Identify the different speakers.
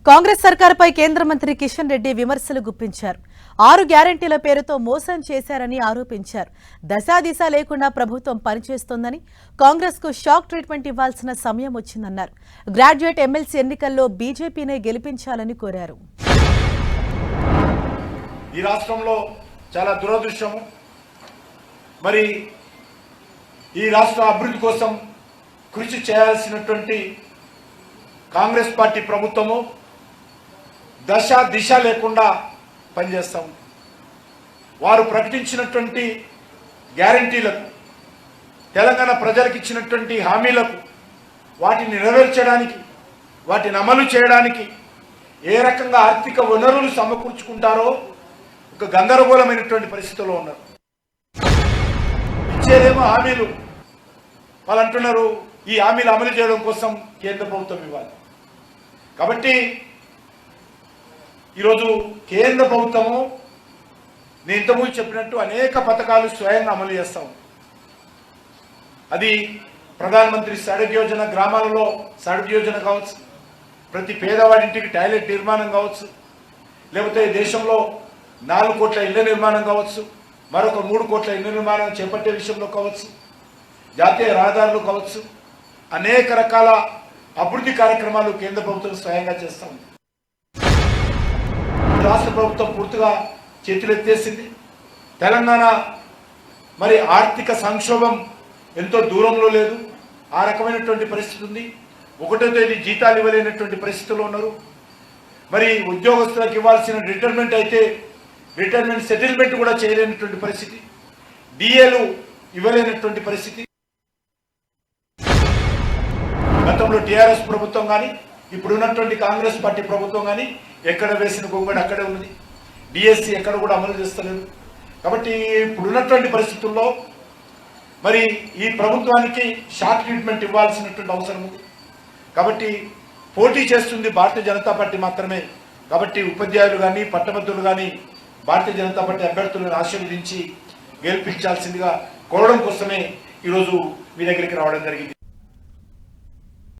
Speaker 1: కాంగ్రెస్ సర్కారుపై కేంద్ర మంత్రి కిషన్ రెడ్డి విమర్శలు గుప్పించారు. 6 గ్యారెంటీల పేరుతో మోసం చేశారని ఆరోపించారు. దశాదిశ లేకుండా ప్రభుత్వం పనిచేస్తోందని, కాంగ్రెస్ కు షాక్ ట్రీట్మెంట్ ఇవ్వాల్సిన సమయం వచ్చిందన్నారు. గ్రాడ్యుయేట్ ఎమ్మెల్సీ ఎన్నికల్లో బీజేపీనే గెలిపించాలని కోరారు.
Speaker 2: ఈ రాష్ట్రంలో చాలా దురదృష్టం. మరి ఈ రాష్ట్ర అభివృద్ధి కోసం కృషి చేయాల్సినటువంటి కాంగ్రెస్ పార్టీ ప్రభుత్వము దశ దిశ లేకుండా పనిచేస్తాం. వారు ప్రకటించినటువంటి గ్యారంటీలకు, తెలంగాణ ప్రజలకు ఇచ్చినటువంటి హామీలకు, వాటిని నెరవేర్చడానికి, వాటిని అమలు చేయడానికి ఏ రకంగా ఆర్థిక వనరులు సమకూర్చుకుంటారో ఒక గందరగోళమైనటువంటి పరిస్థితుల్లో ఉన్నారు. ఇచ్చేదేమో హామీలు, వాళ్ళు అంటున్నారు ఈ హామీలు అమలు చేయడం కోసం కేంద్ర ప్రభుత్వం ఇవ్వాలి. కాబట్టి ఈరోజు కేంద్ర ప్రభుత్వము నేను ఇంతకుముందు చెప్పినట్టు అనేక పథకాలు స్వయంగా అమలు చేస్తాం. అది ప్రధానమంత్రి సడక్ యోజన, గ్రామాలలో సడక్ యోజన కావచ్చు, ప్రతి పేదవాడింటికి టాయిలెట్ నిర్మాణం కావచ్చు, లేకపోతే దేశంలో 4 కోట్ల ఇళ్ల నిర్మాణం కావచ్చు, మరొక 3 కోట్ల ఇళ్ల నిర్మాణం చేపట్టే విషయంలో కావచ్చు, జాతీయ రహదారులు కావచ్చు, అనేక రకాల అభివృద్ధి కార్యక్రమాలు కేంద్ర ప్రభుత్వం స్వయంగా చేస్తాం. రాష్ట్ర ప్రభుత్వం పూర్తిగా చేతులెత్తేసింది. తెలంగాణ మరి ఆర్థిక సంక్షోభం ఎంతో దూరంలో లేదు, ఆ రకమైనటువంటి పరిస్థితి ఉంది. 1వ తేదీ జీతాలు ఇవ్వలేనటువంటి పరిస్థితుల్లో ఉన్నారు. మరి ఉద్యోగస్తులకు ఇవ్వాల్సిన రిటైర్మెంట్ అయితే రిటైర్మెంట్ సెటిల్మెంట్ కూడా చేయలేనటువంటి పరిస్థితి, డిఏలు ఇవ్వలేనటువంటి పరిస్థితి. గతంలో టీఆర్ఎస్ ప్రభుత్వం కానీ, ఇప్పుడున్నటువంటి కాంగ్రెస్ పార్టీ ప్రభుత్వం కానీ ఎక్కడ వేసిన గొంగడి అక్కడే ఉన్నది. డిఎస్సి ఎక్కడ కూడా అమలు చేస్తలేదు. కాబట్టి ఇప్పుడున్నటువంటి పరిస్థితుల్లో మరి ఈ ప్రభుత్వానికి షాక్ ట్రీట్మెంట్ ఇవ్వాల్సినటువంటి అవసరం ఉంది. కాబట్టి పోటీ చేస్తుంది భారతీయ జనతా పార్టీ మాత్రమే. కాబట్టి ఉపాధ్యాయులు కానీ, పట్టభద్రులు కానీ భారతీయ జనతా పార్టీ అభ్యర్థులను ఆశీర్వదించి గెలిపించాల్సిందిగా కోరడం కోసమే ఈరోజు మీ దగ్గరికి రావడం జరిగింది.